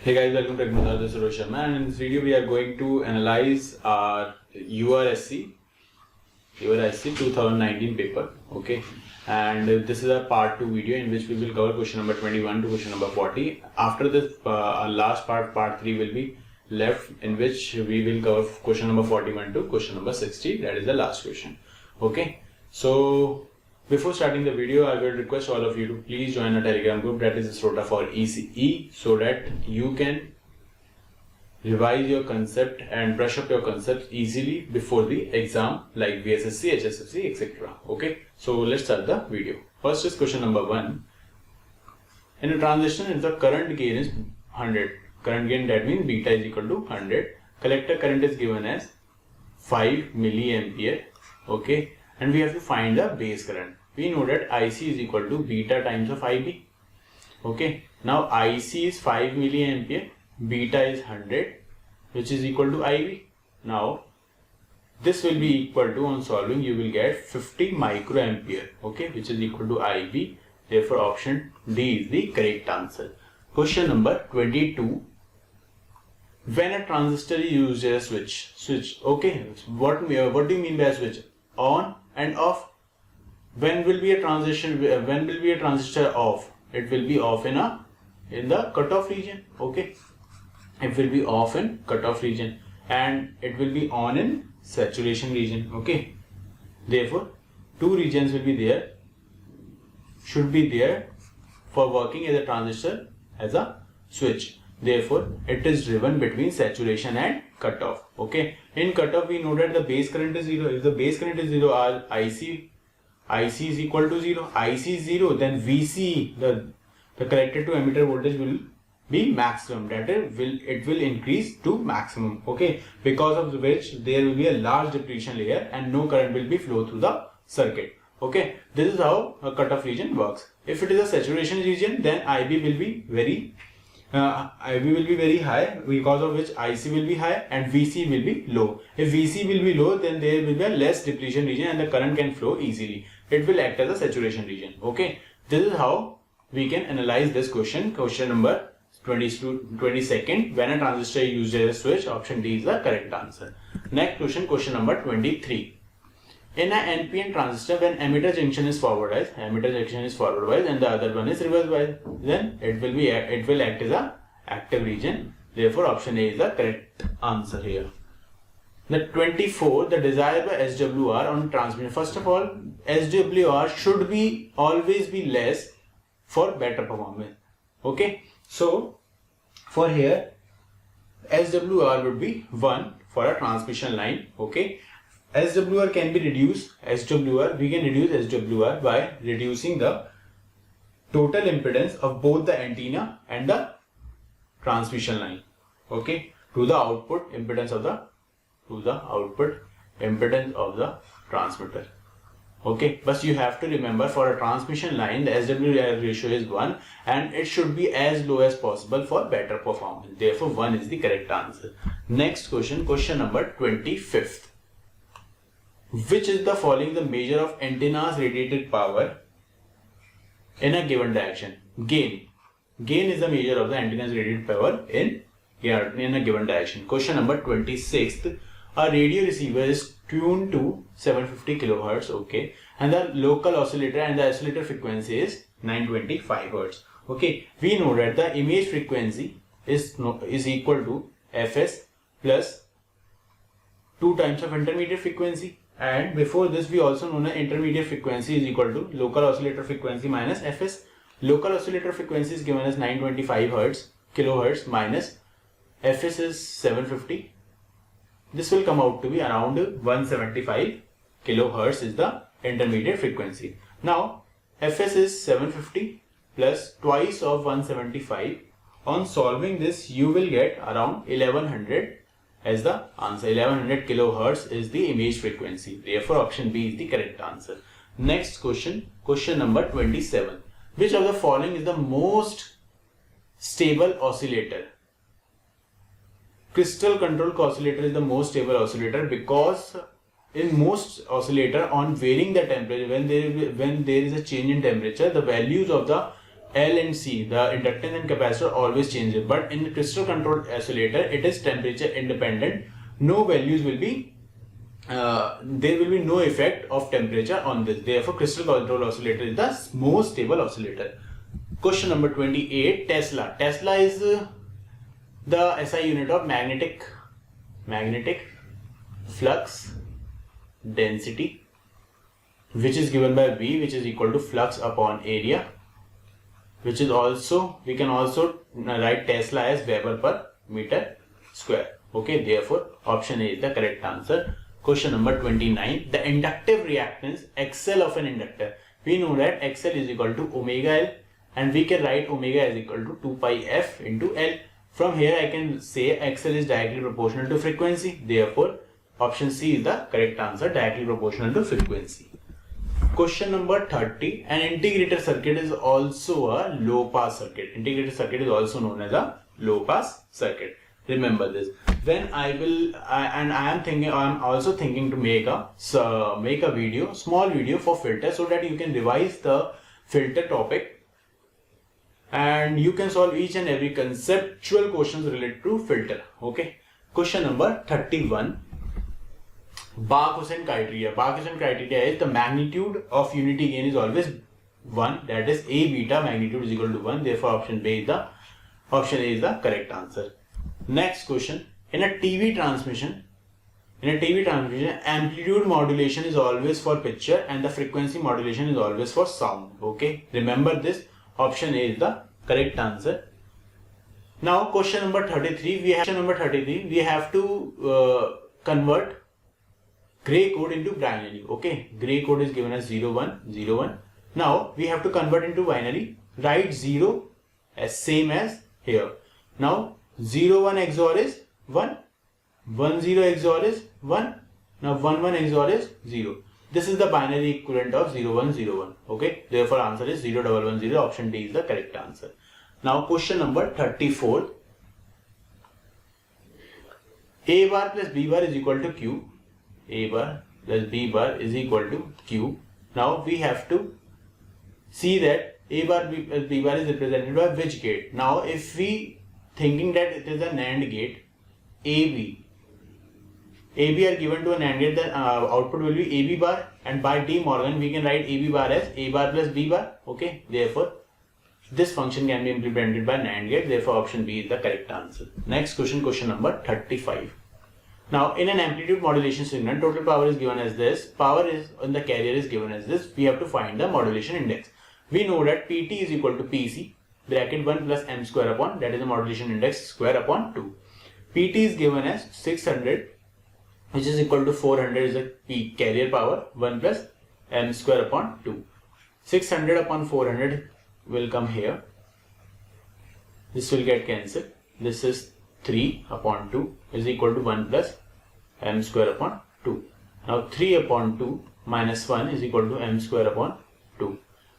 Hey guys, welcome to Technostar. This is Rohit Sharma, and in this video we are going to analyze our URSC 2019 paper. Okay, and this is a part 2 video in which we will cover question number 21 to question number 40. After this, our last part 3 will be left, in which we will cover question number 41 to question number 60. That is the last question. Okay, so before starting the video, I will request all of you to please join a Telegram group, that is Srota for ECE, so that you can revise your concept and brush up your concepts easily before the exam like VSSC, HSSC, etc. Okay, so let's start the video. First is question number 1. In a transition, if the current gain is 100, current gain, that means beta is equal to 100. Collector current is given as 5 milliampere. Okay, and we have to find the base current. We know that IC is equal to beta times of IB. Okay, now IC is 5 milliampere, beta is 100, which is equal to IB. Now this will be equal to, on solving you will get 50 microampere, okay, which is equal to IB. Therefore option D is the correct answer. Question number 22. When a transistor is used as a switch, okay, what do you mean by a switch? On and off. When will be a transition? When will be a transistor off? It will be off in the cutoff region. Okay, it will be off in cutoff region, and it will be on in saturation region. Okay, therefore two regions will be there, should be there for working as a transistor, as a switch. Therefore it is driven between saturation and cutoff. Okay, in cutoff we know that the base current is 0. If the base current is 0, our IC is equal to 0. IC is 0, then VC, the collector to emitter voltage, will be maximum. That is, it will increase to maximum. Okay, because of which there will be a large depletion layer and no current will be flow through the circuit. Okay, this is how a cutoff region works. If it is a saturation region, then IB will be very high, because of which IC will be high and VC will be low. If VC will be low, then there will be a less depletion region and the current can flow easily. It will act as a saturation region. Okay, this is how we can analyze this question. Question number 22nd. When a transistor is used as a switch, option D is the correct answer. Next question, question number 23. In an NPN transistor, when emitter junction is forward bias and the other one is reverse bias, then it will act as a active region. Therefore option A is the correct answer here. The 24, the desired by SWR on transmission. First of all, SWR should always be less for better performance. Okay, so for here SWR would be 1 for a transmission line. Okay, SWR can be reduced. We can reduce SWR by reducing the total impedance of both the antenna and the transmission line. Okay, to the output impedance of the transmitter. Okay, but you have to remember, for a transmission line the SWR ratio is 1 and it should be as low as possible for better performance. Therefore 1 is the correct answer. Next question, question number 25th. Which is the following the measure of antenna's radiated power in a given direction? Gain is the measure of the antenna's radiated power in a given direction. Question number 26th. A radio receiver is tuned to 750 kilohertz. Okay, and the local oscillator and the oscillator frequency is 925 hertz. Okay, we know that the image frequency is equal to Fs plus 2 times of intermediate frequency. And before this we also know that intermediate frequency is equal to local oscillator frequency minus Fs. Local oscillator frequency is given as 925 kilohertz minus Fs is 750. This will come out to be around 175 kilohertz is the intermediate frequency. Now Fs is 750 plus twice of 175. On solving this you will get around 1100 as the answer. 1100 kilohertz is the image frequency. Therefore option B is the correct answer. Next question, question number 27. Which of the following is the most stable oscillator? Crystal control oscillator is the most stable oscillator, because in most oscillator, on varying the temperature, when there is a change in temperature, the values of the L and C, the inductance and capacitor always changes, but in crystal controlled oscillator it is temperature independent. No values will be there will be no effect of temperature on this. Therefore, crystal controlled oscillator is the most stable oscillator. Question number 28. Tesla. Tesla is the SI unit of magnetic flux density, which is given by V, which is equal to flux upon area, which is also, we can also write Tesla as Weber per meter square. Okay, therefore option A is the correct answer. Question number 29. The inductive reactance XL of an inductor. We know that XL is equal to omega L, and we can write omega is equal to 2 pi F into L. From here I can say XL is directly proportional to frequency. Therefore option C is the correct answer, directly proportional to frequency. Question number 30. An integrated circuit is also a low pass circuit. Integrated circuit is also known as a low pass circuit. Remember this. When I am also thinking to make a small video for filter, so that you can revise the filter topic and you can solve each and every conceptual questions related to filter. Okay. Question number 31. Bar-Coulson criteria. Bar-Coulson criteria is the magnitude of unity gain is always 1, that is A beta magnitude is equal to 1. Therefore option A is the correct answer. Next question. In a TV transmission, amplitude modulation is always for picture and the frequency modulation is always for sound. Okay, remember this. Option A is the correct answer. Now question number 33. We have to convert gray code into binary. Okay, gray code is given as 0 1 0 1. Now we have to convert into binary. Write 0 as same as here. Now 0 1 XOR is 1, 1 0 XOR is 1. Now 1 1 XOR is 0. This is the binary equivalent of 0 1 0 1. Okay, therefore answer is 0 1 1 0. Option D is the correct answer. Now question number 34. A bar plus B bar is equal to Q. A bar plus B bar is equal to Q. Now we have to see that A bar plus B bar is represented by which gate. Now if we thinking that it is a NAND gate, AB are given to a NAND gate, then output will be AB bar, and by De Morgan we can write AB bar as A bar plus B bar. Okay, therefore this function can be implemented by NAND gate. Therefore option B is the correct answer. Next question, question number 35. Now in an amplitude modulation signal, total power is given as this, power is on the carrier is given as this. We have to find the modulation index. We know that PT is equal to PC bracket 1 plus m square upon, that is the modulation index, square upon 2. PT is given as 600, which is equal to 400 is the peak carrier power, 1 plus m square upon 2. 600 upon 400 will come here. This will get cancelled. This is 3 upon 2 is equal to 1 plus m square upon 2. Now 3 upon 2 minus 1 is equal to m square upon 2.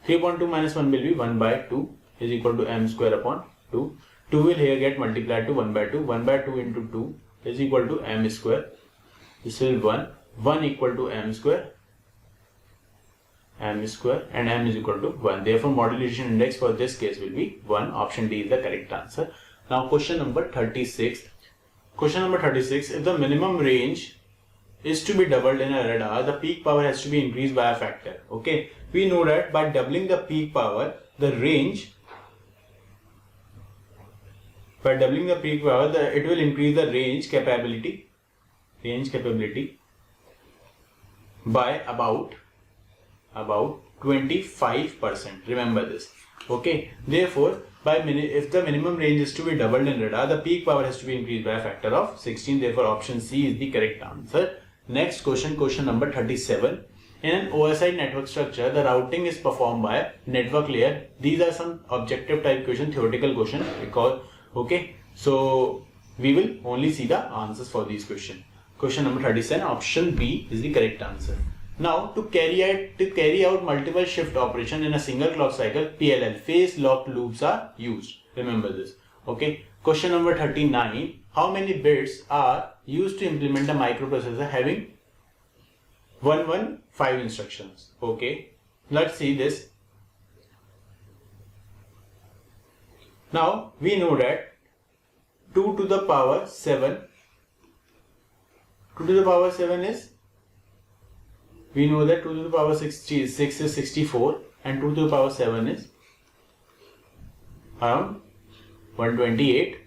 3 upon 2 minus 1 will be 1 by 2 is equal to m square upon 2. 2 will here get multiplied to 1 by 2. 1 by 2 into 2 is equal to m square. This will 1. 1 equal to m square, and m is equal to 1. Therefore modulation index for this case will be 1. Option D is the correct answer. Now question number 36. Question number 36. If the minimum range is to be doubled in a radar, the peak power has to be increased by a factor. Okay, we know that by doubling the peak power, the range, it will increase the range capability by about 25%. Remember this. Okay, therefore if the minimum range is to be doubled in radar, the peak power has to be increased by a factor of 16. Therefore option C is the correct answer. Next question, question number 37. In an OSI network structure, the routing is performed by network layer. These are some objective type question, theoretical question, because okay, so we will only see the answers for these questions. Question number 37, option B is the correct answer. Now to carry out multiple shift operation in a single clock cycle, PLL, phase locked loops are used. Remember this. Okay. Question number 39, how many bits are used to implement a microprocessor having 115 instructions? Okay, let's see this. Now we know that 2 to the power 7, 2 to the power 7 is, we know that 2 to the power 6 is 64 and 2 to the power 7 is around 128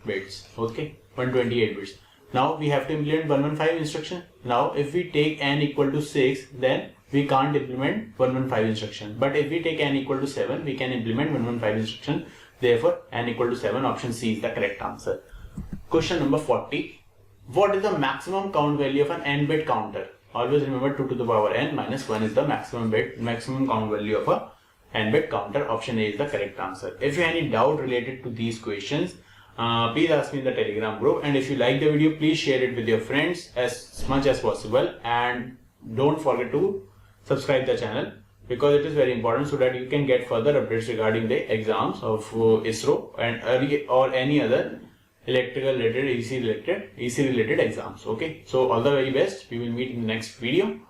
bits. Okay, 128 bits. Now we have to implement 115 instruction. Now if we take n equal to 6, then we can't implement 115 instruction. But if we take n equal to 7, we can implement 115 instruction. Therefore, n equal to 7, option C is the correct answer. Question number 40. What is the maximum count value of an n-bit counter? Always remember 2 to the power n minus 1 is the maximum count value of a n-bit counter. Option A is the correct answer. If you have any doubt related to these questions, please ask me in the Telegram group, and if you like the video, please share it with your friends as much as possible, and don't forget to subscribe the channel because it is very important so that you can get further updates regarding the exams of ISRO and or any other electrical related, EC related exams. Okay, so all the very best. We will meet in the next video.